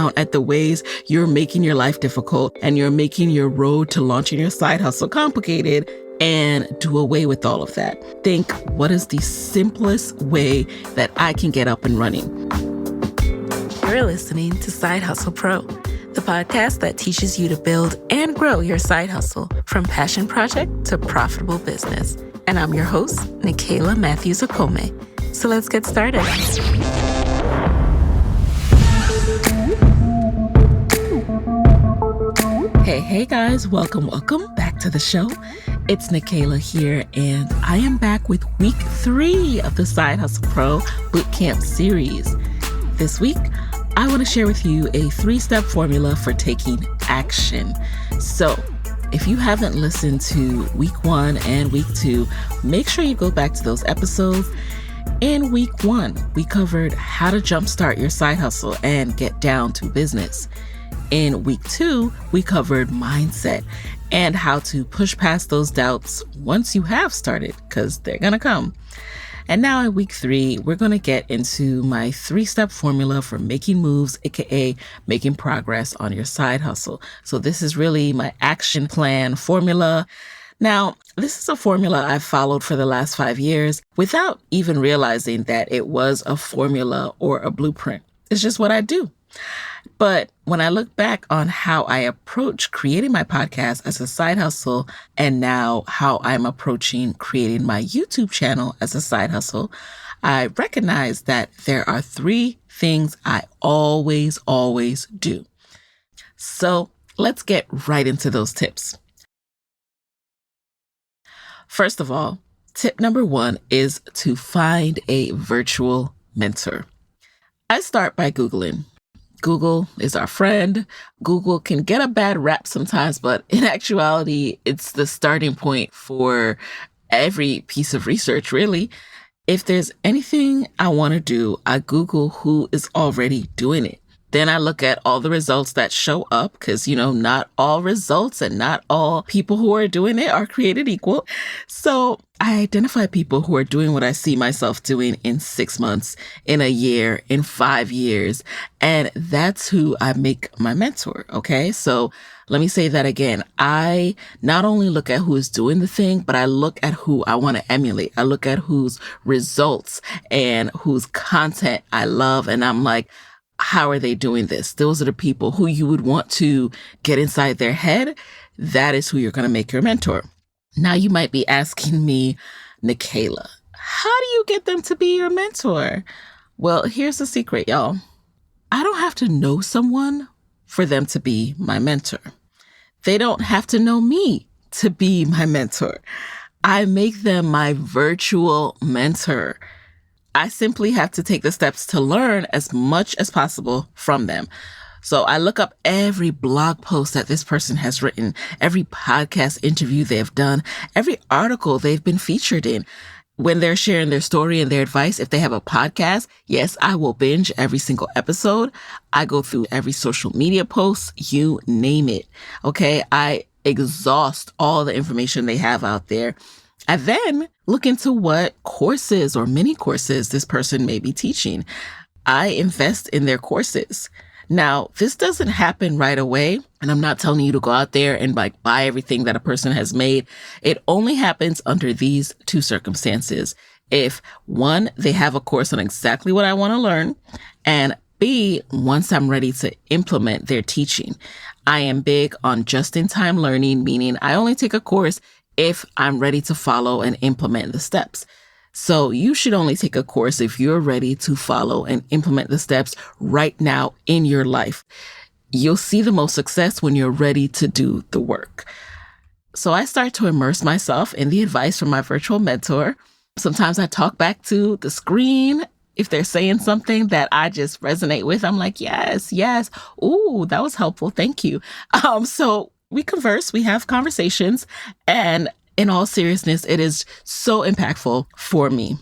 down at the ways you're making your life difficult and you're making your road to launching your side hustle complicated, and do away with all of that. Think, what is the simplest way that I can get up and running? You're listening to Side Hustle Pro, the podcast that teaches you to build and grow your side hustle from passion project to profitable business. And I'm your host, Nikayla Matthews-Okome. So let's get started. Hey guys, welcome back to the show. It's Nikayla here, and I am back with week 3 of the Side Hustle Pro Bootcamp series. This week, I want to share with you a 3-step formula for taking action. So, if you haven't listened to week 1 and week 2, make sure you go back to those episodes. In week 1, we covered how to jumpstart your side hustle and get down to business. In week 2, we covered mindset and how to push past those doubts once you have started, because they're going to come. And now in week 3, we're going to get into my 3-step formula for making moves, aka making progress on your side hustle. So this is really my action plan formula. Now, this is a formula I've followed for the last 5 years without even realizing that it was a formula or a blueprint. It's just what I do. But when I look back on how I approach creating my podcast as a side hustle, and now how I'm approaching creating my YouTube channel as a side hustle, I recognize that there are 3 things I always do. So let's get right into those tips. First of all, tip number 1 is to find a virtual mentor. I start by Googling. Google is our friend. Google can get a bad rap sometimes, but in actuality, it's the starting point for every piece of research, really. If there's anything I want to do, I Google who is already doing it. Then I look at all the results that show up because, not all results and not all people who are doing it are created equal. So I identify people who are doing what I see myself doing in 6 months, in a year, in 5 years. And that's who I make my mentor. Okay. So let me say that again. I not only look at who is doing the thing, but I look at who I want to emulate. I look at whose results and whose content I love. And I'm like, how are they doing this? Those are the people who you would want to get inside their head. That is who you're going to make your mentor. Now you might be asking me, Nikayla, how do you get them to be your mentor? Well, here's the secret, y'all. I don't have to know someone for them to be my mentor. They don't have to know me to be my mentor. I make them my virtual mentor. I simply have to take the steps to learn as much as possible from them. So I look up every blog post that this person has written, every podcast interview they've done, every article they've been featured in. When they're sharing their story and their advice, if they have a podcast, yes, I will binge every single episode. I go through every social media post, you name it. Okay, I exhaust all the information they have out there. I then look into what courses or mini courses this person may be teaching. I invest in their courses. Now, this doesn't happen right away, and I'm not telling you to go out there and buy everything that a person has made. It only happens under these 2 circumstances. If 1, they have a course on exactly what I want to learn, and B, once I'm ready to implement their teaching. I am big on just-in-time learning, meaning I only take a course if I'm ready to follow and implement the steps. So you should only take a course if you're ready to follow and implement the steps right now in your life. You'll see the most success when you're ready to do the work. So I start to immerse myself in the advice from my virtual mentor. Sometimes I talk back to the screen. If they're saying something that I just resonate with, I'm like, yes. Ooh, that was helpful. Thank you. So we converse, we have conversations, and in all seriousness, it is so impactful for me.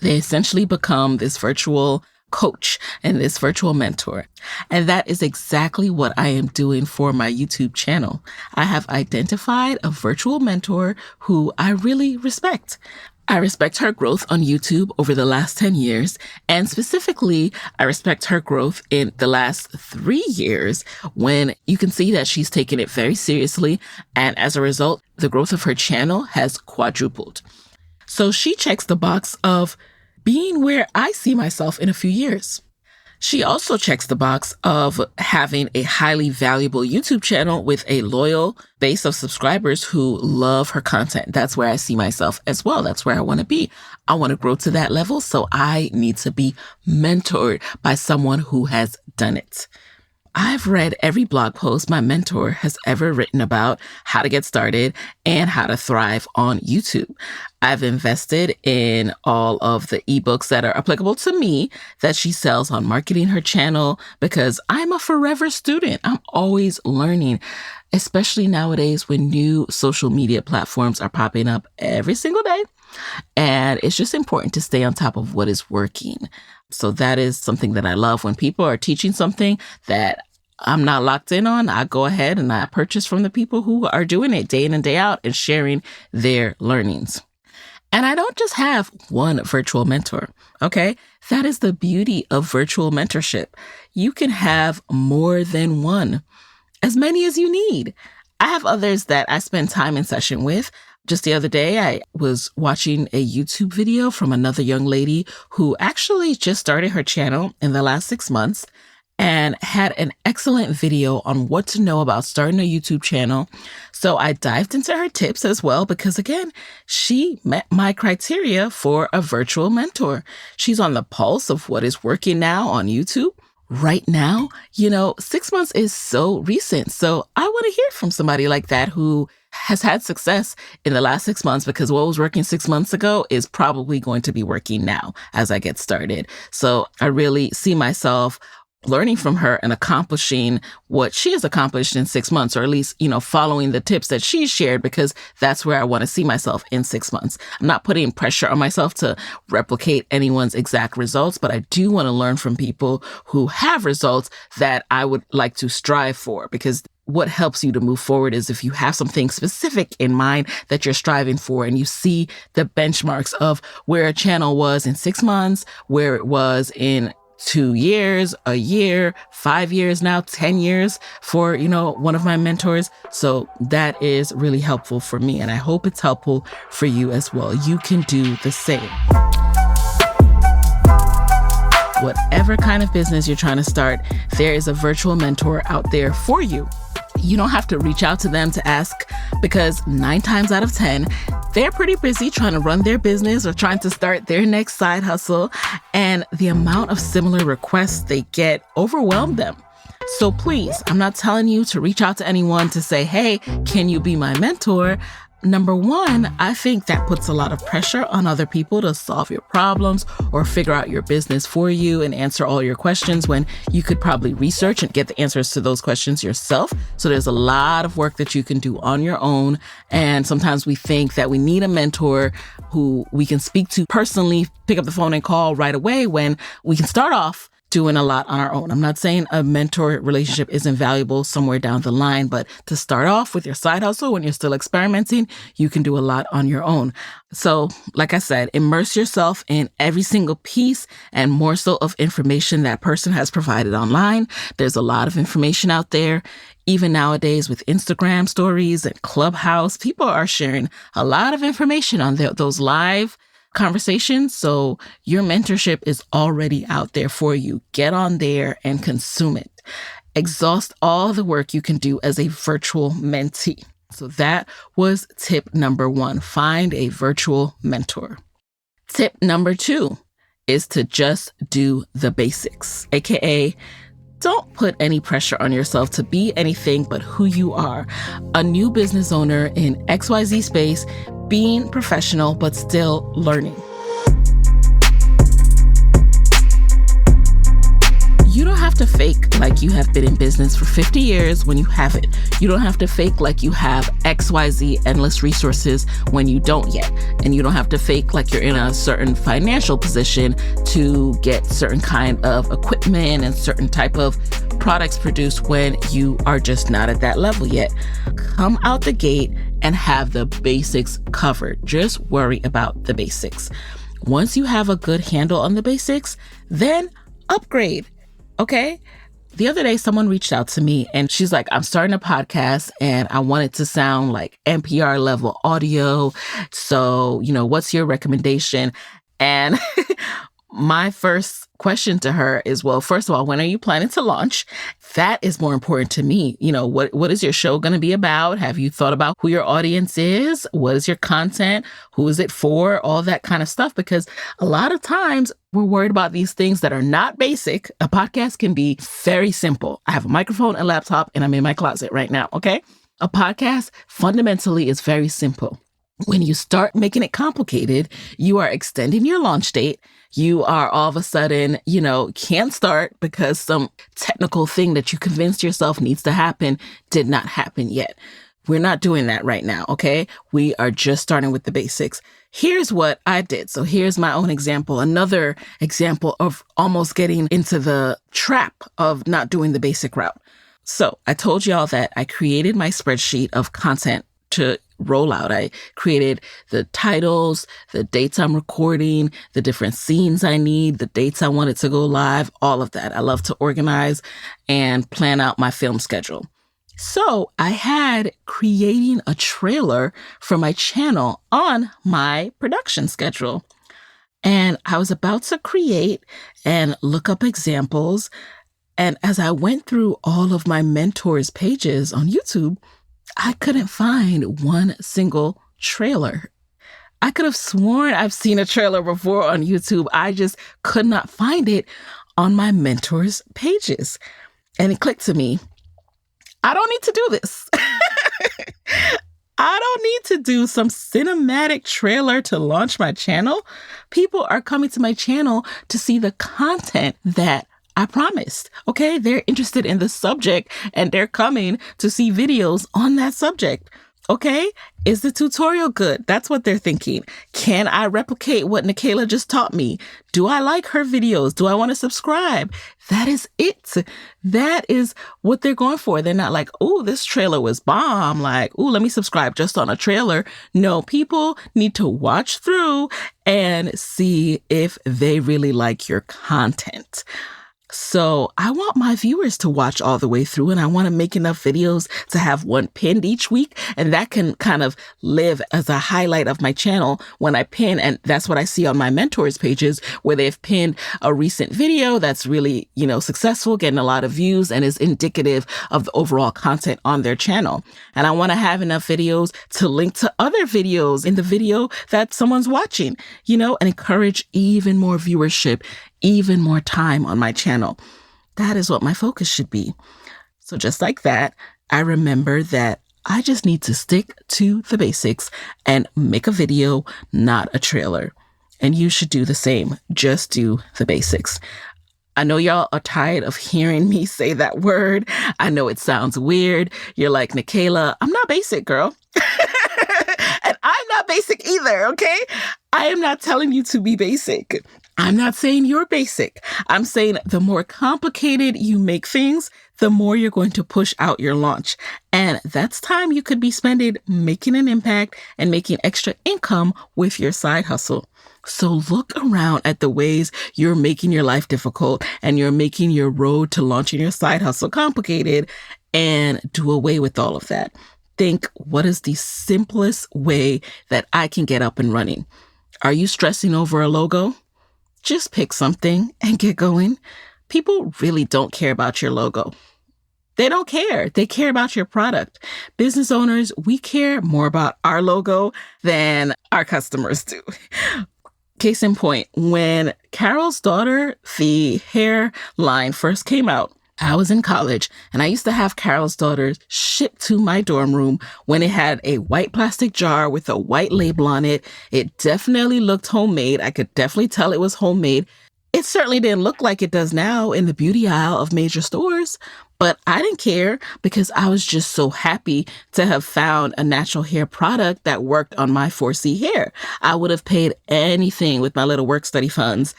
They essentially become this virtual coach and this virtual mentor. And that is exactly what I am doing for my YouTube channel. I have identified a virtual mentor who I really respect. I respect her growth on YouTube over the last 10 years. And specifically, I respect her growth in the last 3 years when you can see that she's taken it very seriously. And as a result, the growth of her channel has quadrupled. So she checks the box of being where I see myself in a few years. She also checks the box of having a highly valuable YouTube channel with a loyal base of subscribers who love her content. That's where I see myself as well. That's where I want to be. I want to grow to that level, so I need to be mentored by someone who has done it. I've read every blog post my mentor has ever written about how to get started and how to thrive on YouTube. I've invested in all of the ebooks that are applicable to me that she sells on marketing her channel because I'm a forever student. I'm always learning, especially nowadays when new social media platforms are popping up every single day. And it's just important to stay on top of what is working. So that is something that I love. When people are teaching something that I'm not locked in on, I go ahead and I purchase from the people who are doing it day in and day out and sharing their learnings. And I don't just have one virtual mentor, okay? That is the beauty of virtual mentorship. You can have more than one, as many as you need. I have others that I spend time in session with. Just the other day, I was watching a YouTube video from another young lady who actually just started her channel in the last 6 months and had an excellent video on what to know about starting a YouTube channel. So I dived into her tips as well because, again, she met my criteria for a virtual mentor. She's on the pulse of what is working now on YouTube. Right now, 6 months is so recent. So I want to hear from somebody like that who has had success in the last 6 months, because what was working 6 months ago is probably going to be working now as I get started. So I really see myself learning from her and accomplishing what she has accomplished in 6 months, or at least, following the tips that she shared, because that's where I want to see myself in 6 months. I'm not putting pressure on myself to replicate anyone's exact results, but I do want to learn from people who have results that I would like to strive for, because what helps you to move forward is if you have something specific in mind that you're striving for and you see the benchmarks of where a channel was in 6 months, where it was in 2 years, a year, 5 years now, 10 years for, one of my mentors. So that is really helpful for me. And I hope it's helpful for you as well. You can do the same. Whatever kind of business you're trying to start, there is a virtual mentor out there for you. You don't have to reach out to them to ask, because 9 times out of 10, they're pretty busy trying to run their business or trying to start their next side hustle. And the amount of similar requests they get overwhelm them. So please, I'm not telling you to reach out to anyone to say, hey, can you be my mentor? Number one, I think that puts a lot of pressure on other people to solve your problems or figure out your business for you and answer all your questions, when you could probably research and get the answers to those questions yourself. So there's a lot of work that you can do on your own. And sometimes we think that we need a mentor who we can speak to personally, pick up the phone and call right away, when we can start off doing a lot on our own. I'm not saying a mentor relationship isn't valuable somewhere down the line, but to start off with your side hustle when you're still experimenting, you can do a lot on your own. So, like I said, immerse yourself in every single piece and morsel of information that person has provided online. There's a lot of information out there. Even nowadays with Instagram stories and Clubhouse, people are sharing a lot of information on those live conversations. So your mentorship is already out there for you. Get on there and consume it. Exhaust all the work you can do as a virtual mentee. So that was tip number 1. Find a virtual mentor. Tip number 2 is to just do the basics, aka don't put any pressure on yourself to be anything but who you are. A new business owner in XYZ space, being professional but still learning. You don't have to fake like you have been in business for 50 years when you haven't. You don't have to fake like you have XYZ endless resources when you don't yet. And you don't have to fake like you're in a certain financial position to get certain kind of equipment and certain type of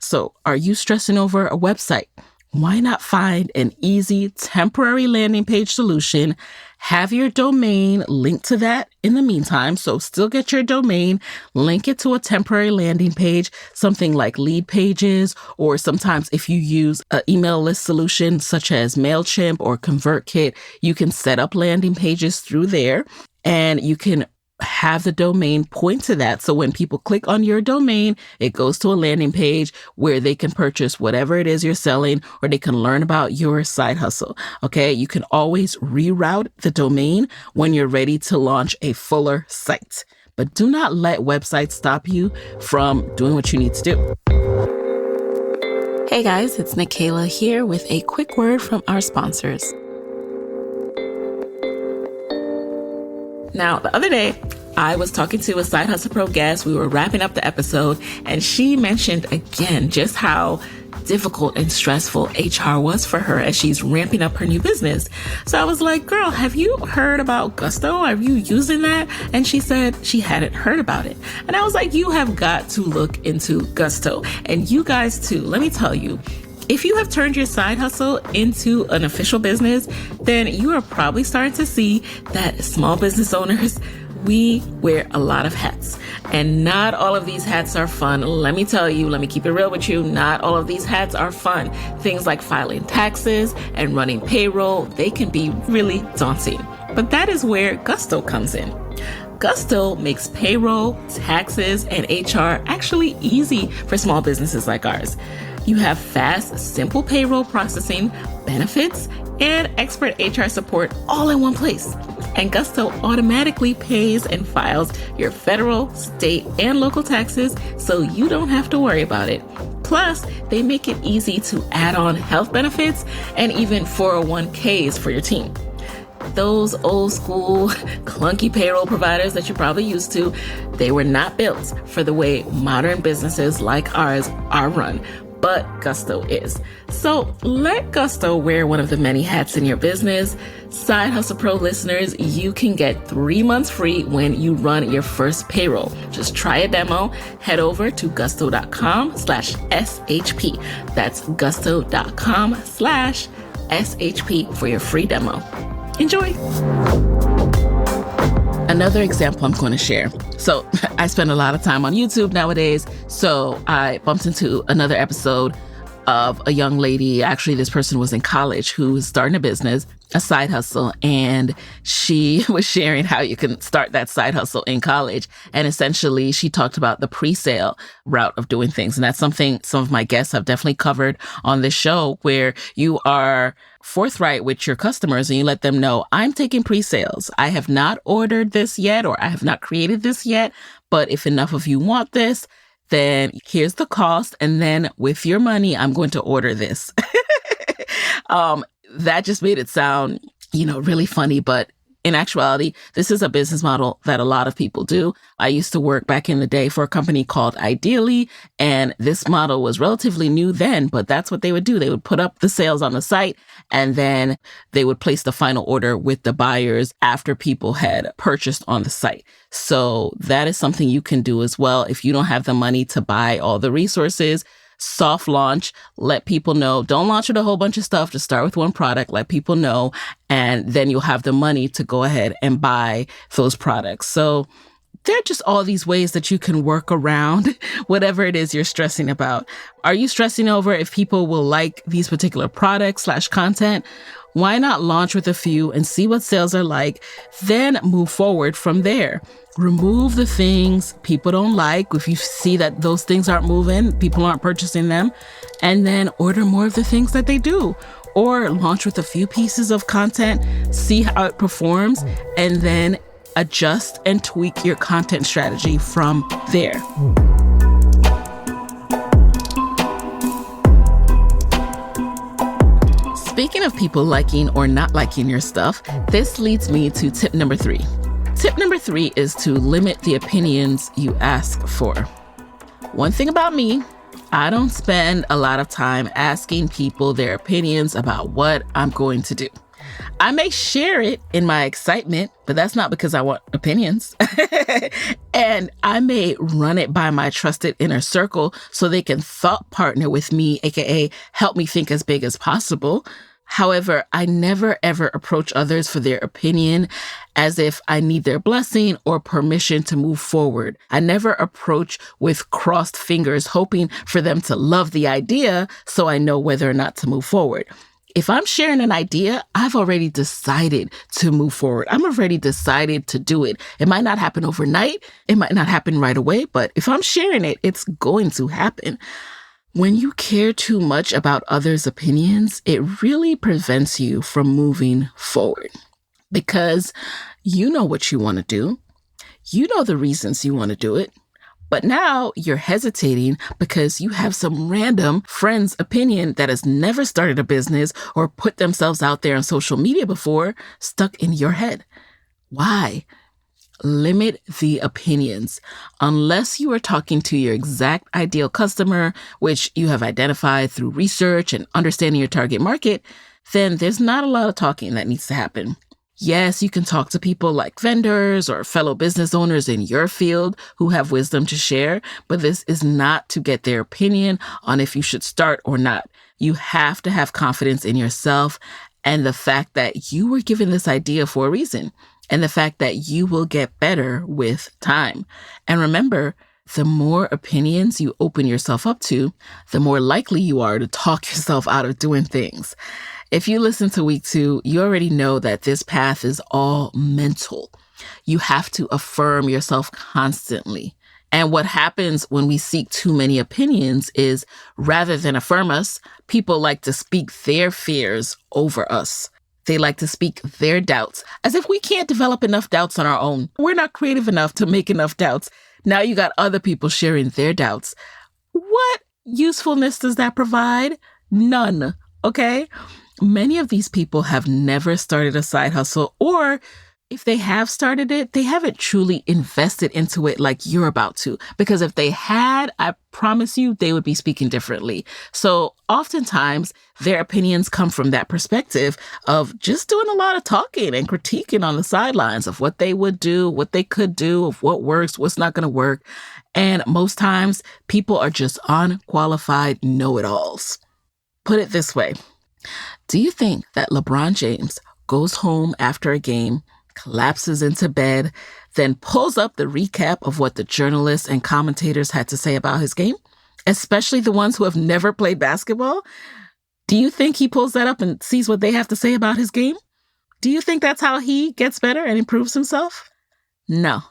So are you stressing over a website? Why not find an easy temporary landing page solution? Have your domain linked to that in the meantime. So still get your domain, link it to a temporary landing page, something like Lead Pages, or sometimes if you use an email list solution such as MailChimp or ConvertKit, you can set up landing pages through there and you can have the domain point to that. So when people click on your domain, it goes to a landing page where they can purchase whatever it is you're selling, or they can learn about your side hustle. Okay. You can always reroute the domain when you're ready to launch a fuller site, but do not let websites stop you from doing what you need to do. Hey guys, it's Nikayla here with a quick word from our sponsors. Now, the other day, I was talking to a Side Hustle Pro guest. We were wrapping up the episode, and she mentioned again just how difficult and stressful HR was for her as she's ramping up her new business. So I was like, girl, have you heard about Gusto? Are you using that? And she said she hadn't heard about it. And I was like, you have got to look into Gusto. And you guys too, let me tell you, if you have turned your side hustle into an official business, then you are probably starting to see that small business owners, we wear a lot of hats. And not all of these hats are fun. Let me tell you, let me keep it real with you. Not all of these hats are fun. Things like filing taxes and running payroll, they can be really daunting. But that is where Gusto comes in. Gusto makes payroll, taxes, and HR actually easy for small businesses like ours. You have fast, simple payroll processing, benefits, and expert HR support all in one place. And Gusto automatically pays and files your federal, state, and local taxes, so you don't have to worry about it. Plus, they make it easy to add on health benefits and even 401ks for your team. Those old school, clunky payroll providers that you're probably used to, they were not built for the way modern businesses like ours are run. But Gusto is. So let Gusto wear one of the many hats in your business. Side Hustle Pro listeners, you can get 3 months free when you run your first payroll. Just try a demo. Head over to gusto.com/SHP. That's gusto.com/SHP for your free demo. Enjoy. Another example I'm going to share. So I spend a lot of time on YouTube nowadays. So I bumped into another episode of a young lady. Actually, this person was in college who was starting a business, a side hustle. And she was sharing how you can start that side hustle in college. And essentially, she talked about the pre-sale route of doing things. And that's something some of my guests have definitely covered on this show, where you are forthright with your customers and you let them know, I'm taking pre-sales. I have not ordered this yet, or I have not created this yet, but if enough of you want this, then here's the cost. And then with your money, I'm going to order this. That just made it sound, really funny, but in actuality, this is a business model that a lot of people do. I used to work back in the day for a company called Ideally, and this model was relatively new then, but that's what they would do. They would put up the sales on the site, and then they would place the final order with the buyers after people had purchased on the site. So that is something you can do as well. If you don't have the money to buy all the resources, soft launch, let people know. Don't launch with a whole bunch of stuff. Just start with one product, let people know, and then you'll have the money to go ahead and buy those products. So there are just all these ways that you can work around whatever it is you're stressing about. Are you stressing over if people will like these particular products/content? Why not launch with a few and see what sales are like, then move forward from there? Remove the things people don't like. If you see that those things aren't moving, people aren't purchasing them, and then order more of the things that they do. Or launch with a few pieces of content, see how it performs, and then adjust and tweak your content strategy from there. Speaking of people liking or not liking your stuff, this leads me to tip number 3. Tip number 3 is to limit the opinions you ask for. One thing about me, I don't spend a lot of time asking people their opinions about what I'm going to do. I may share it in my excitement, but that's not because I want opinions. And I may run it by my trusted inner circle so they can thought partner with me, aka help me think as big as possible. However, I never ever approach others for their opinion as if I need their blessing or permission to move forward. I never approach with crossed fingers, hoping for them to love the idea so I know whether or not to move forward. If I'm sharing an idea, I've already decided to move forward. I'm already decided to do it. It might not happen overnight. It might not happen right away, but if I'm sharing it, it's going to happen. When you care too much about others' opinions, it really prevents you from moving forward because you know what you want to do. You know the reasons you want to do it. But now you're hesitating because you have some random friend's opinion that has never started a business or put themselves out there on social media before stuck in your head. Why? Limit the opinions. Unless you are talking to your exact ideal customer, which you have identified through research and understanding your target market, then there's not a lot of talking that needs to happen. Yes, you can talk to people like vendors or fellow business owners in your field who have wisdom to share, but this is not to get their opinion on if you should start or not. You have to have confidence in yourself and the fact that you were given this idea for a reason, and the fact that you will get better with time. And remember, the more opinions you open yourself up to, the more likely you are to talk yourself out of doing things. If you listen to week 2, you already know that this path is all mental. You have to affirm yourself constantly. And what happens when we seek too many opinions is rather than affirm us, people like to speak their fears over us. They like to speak their doubts as if we can't develop enough doubts on our own. We're not creative enough to make enough doubts. Now you got other people sharing their doubts. What usefulness does that provide? None. Okay? Many of these people have never started a side hustle, or if they have started it, they haven't truly invested into it like you're about to. Because if they had, I promise you, they would be speaking differently. So oftentimes their opinions come from that perspective of just doing a lot of talking and critiquing on the sidelines of what they would do, what they could do, of what works, what's not going to work. And most times people are just unqualified know-it-alls. Put it this way. Do you think that LeBron James goes home after a game, collapses into bed, then pulls up the recap of what the journalists and commentators had to say about his game, especially the ones who have never played basketball? Do you think he pulls that up and sees what they have to say about his game? Do you think that's how he gets better and improves himself? No,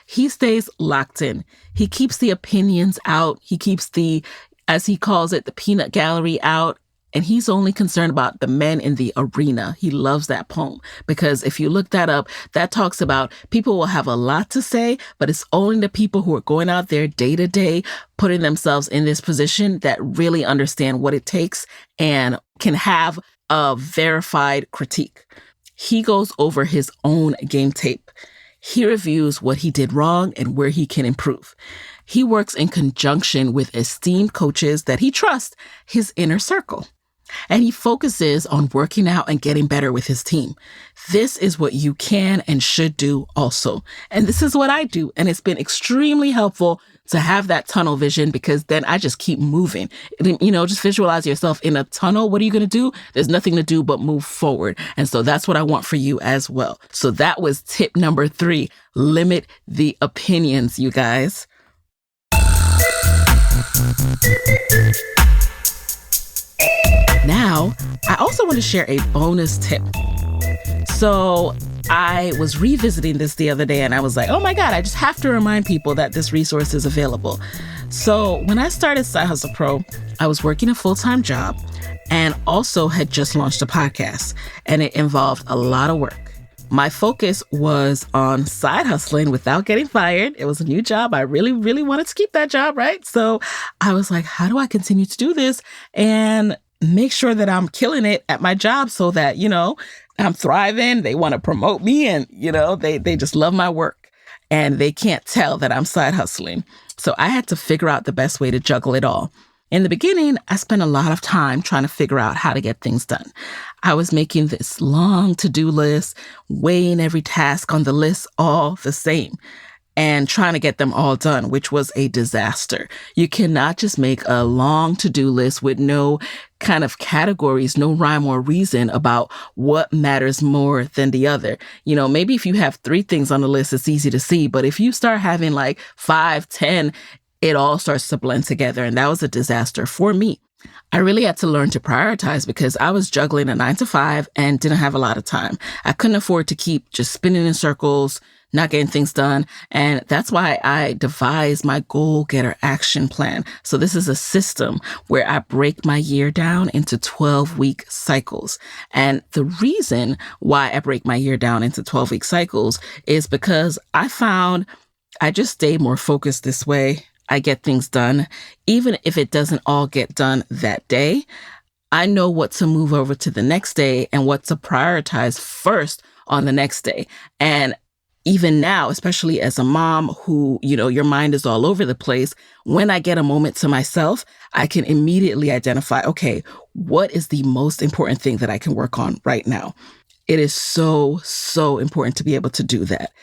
he stays locked in. He keeps the opinions out. He keeps the, as he calls it, the peanut gallery out. And he's only concerned about the men in the arena. He loves that poem because if you look that up, that talks about people will have a lot to say, but it's only the people who are going out there day to day, putting themselves in this position that really understand what it takes and can have a verified critique. He goes over his own game tape. He reviews what he did wrong and where he can improve. He works in conjunction with esteemed coaches that he trusts, his inner circle. And he focuses on working out and getting better with his team. This is what you can and should do also. And this is what I do. And it's been extremely helpful to have that tunnel vision because then I just keep moving. Just visualize yourself in a tunnel. What are you going to do? There's nothing to do but move forward. And so that's what I want for you as well. So that was tip number 3. Limit the opinions, you guys. Now, I also want to share a bonus tip. So I was revisiting this the other day and I was like, oh my God, I just have to remind people that this resource is available. So when I started Side Hustle Pro, I was working a full-time job and also had just launched a podcast, and it involved a lot of work. My focus was on side hustling without getting fired. It was a new job. I really, really wanted to keep that job, right? So I was like, how do I continue to do this and make sure that I'm killing it at my job so that, I'm thriving. They want to promote me and, they just love my work and they can't tell that I'm side hustling. So I had to figure out the best way to juggle it all. In the beginning, I spent a lot of time trying to figure out how to get things done. I was making this long to-do list, weighing every task on the list all the same, and trying to get them all done, which was a disaster. You cannot just make a long to-do list with no kind of categories, no rhyme or reason about what matters more than the other. Maybe if you have 3 things on the list, it's easy to see, but if you start having like 5, 10, it all starts to blend together. And that was a disaster for me. I really had to learn to prioritize because I was juggling a 9 to 5 and didn't have a lot of time. I couldn't afford to keep just spinning in circles, not getting things done. And that's why I devised my goal getter action plan. So this is a system where I break my year down into 12-week cycles. And the reason why I break my year down into 12-week cycles is because I found I just stay more focused this way. I get things done. Even if it doesn't all get done that day, I know what to move over to the next day and what to prioritize first on the next day. And even now, especially as a mom who, your mind is all over the place, when I get a moment to myself, I can immediately identify, okay, what is the most important thing that I can work on right now? It is so, so important to be able to do that.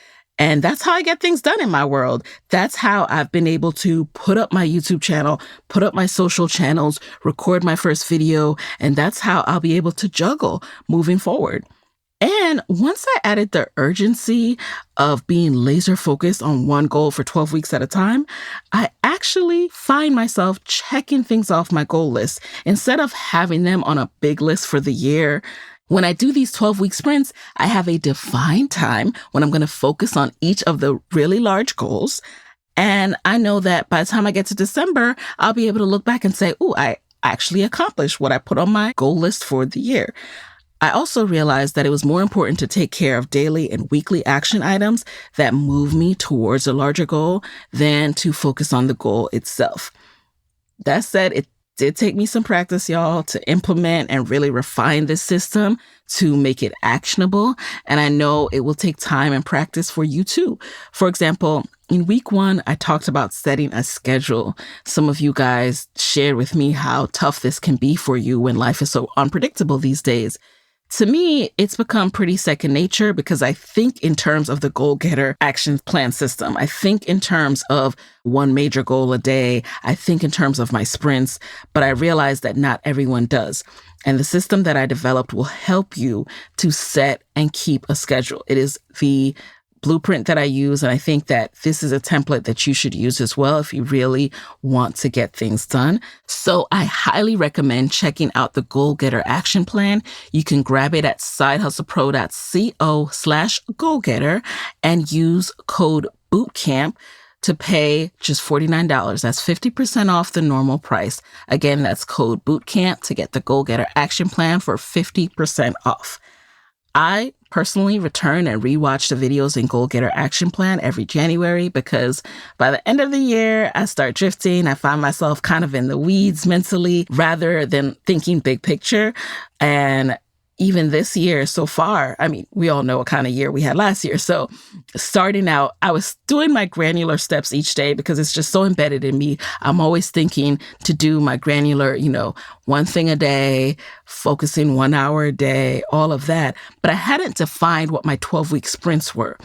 And that's how I get things done in my world. That's how I've been able to put up my YouTube channel, put up my social channels, record my first video, and that's how I'll be able to juggle moving forward. And once I added the urgency of being laser focused on one goal for 12 weeks at a time, I actually find myself checking things off my goal list instead of having them on a big list for the year. When I do these 12-week sprints, I have a defined time when I'm going to focus on each of the really large goals. And I know that by the time I get to December, I'll be able to look back and say, ooh, I actually accomplished what I put on my goal list for the year. I also realized that it was more important to take care of daily and weekly action items that move me towards a larger goal than to focus on the goal itself. That said, it did take me some practice, y'all, to implement and really refine this system to make it actionable. And I know it will take time and practice for you too. For example, in week 1, I talked about setting a schedule. Some of you guys shared with me how tough this can be for you when life is so unpredictable these days. To me, it's become pretty second nature because I think in terms of the goal getter action plan system. I think in terms of one major goal a day. I think in terms of my sprints, but I realize that not everyone does. And the system that I developed will help you to set and keep a schedule. It is the blueprint that I use. And I think that this is a template that you should use as well if you really want to get things done. So I highly recommend checking out the Goal Getter Action Plan. You can grab it at sidehustlepro.co/goalgetter and use code BOOTCAMP to pay just $49. That's 50% off the normal price. Again, that's code BOOTCAMP to get the Goal Getter Action Plan for 50% off. I personally return and rewatch the videos in Goal Getter Action Plan every January because by the end of the year, I start drifting. I find myself kind of in the weeds mentally rather than thinking big picture. And even this year so far, I mean, we all know what kind of year we had last year. So starting out, I was doing my granular steps each day because it's just so embedded in me. I'm always thinking to do my granular, one thing a day, focusing 1 hour a day, all of that. But I hadn't defined what my 12-week sprints were.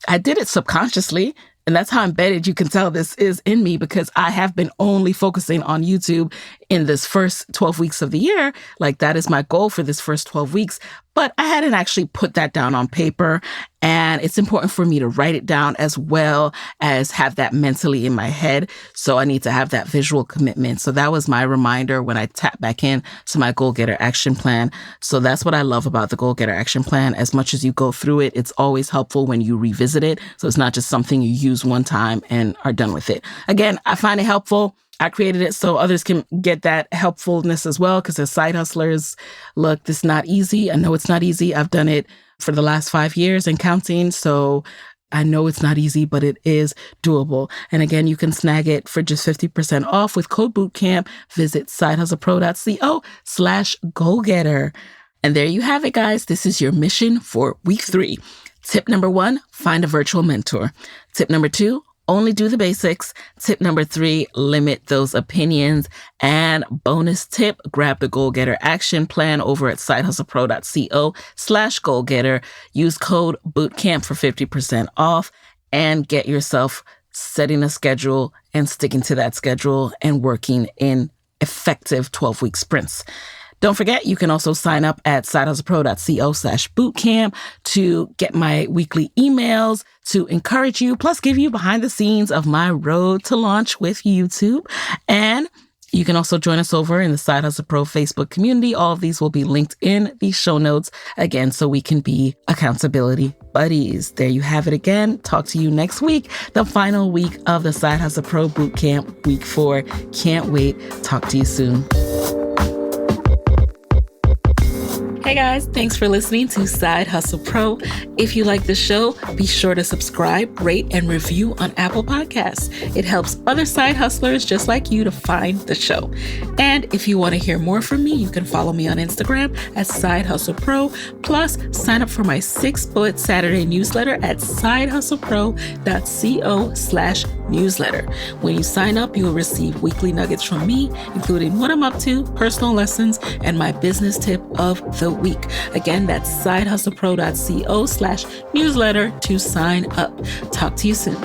I did it subconsciously. And that's how embedded you can tell this is in me because I have been only focusing on YouTube in this first 12 weeks of the year. Like that is my goal for this first 12 weeks. But I hadn't actually put that down on paper. And it's important for me to write it down as well as have that mentally in my head. So I need to have that visual commitment. So that was my reminder when I tap back in to my Goal Getter Action Plan. So that's what I love about the Goal Getter Action Plan. As much as you go through it, it's always helpful when you revisit it. So it's not just something you use one time and are done with it. Again, I find it helpful. I created it so others can get that helpfulness as well because as side hustlers, look, this is not easy. I know it's not easy. I've done it for the last 5 years and counting. So I know it's not easy, but it is doable. And again, you can snag it for just 50% off with code BOOTCAMP. Visit sidehustlepro.co/goalgetter. And there you have it, guys. This is your mission for week 3. Tip number 1, find a virtual mentor. Tip number 2, Only do the basics. Tip number 3, limit those opinions. And bonus tip, grab the Goal Getter action plan over at sidehustlepro.co/goalgetter. Use code BOOTCAMP for 50% off and get yourself setting a schedule and sticking to that schedule and working in effective 12-week sprints. Don't forget, you can also sign up at sidehustlepro.co/bootcamp to get my weekly emails to encourage you, plus give you behind the scenes of my road to launch with YouTube. And you can also join us over in the Side Hustle Pro Facebook community. All of these will be linked in the show notes, again, so we can be accountability buddies. There you have it again. Talk to you next week, the final week of the Side Hustle Pro Bootcamp, week 4. Can't wait. Talk to you soon. Hey guys, thanks for listening to Side Hustle Pro. If you like the show, be sure to subscribe, rate, and review on Apple Podcasts. It helps other side hustlers just like you to find the show. And if you want to hear more from me, you can follow me on Instagram at Side Hustle Pro. Plus, sign up for my 6-bullet Saturday newsletter at sidehustlepro.co/newsletter. When you sign up, you will receive weekly nuggets from me, including what I'm up to, personal lessons, and my business tip of the week. Again, that's sidehustlepro.co/newsletter to sign up. Talk to you soon.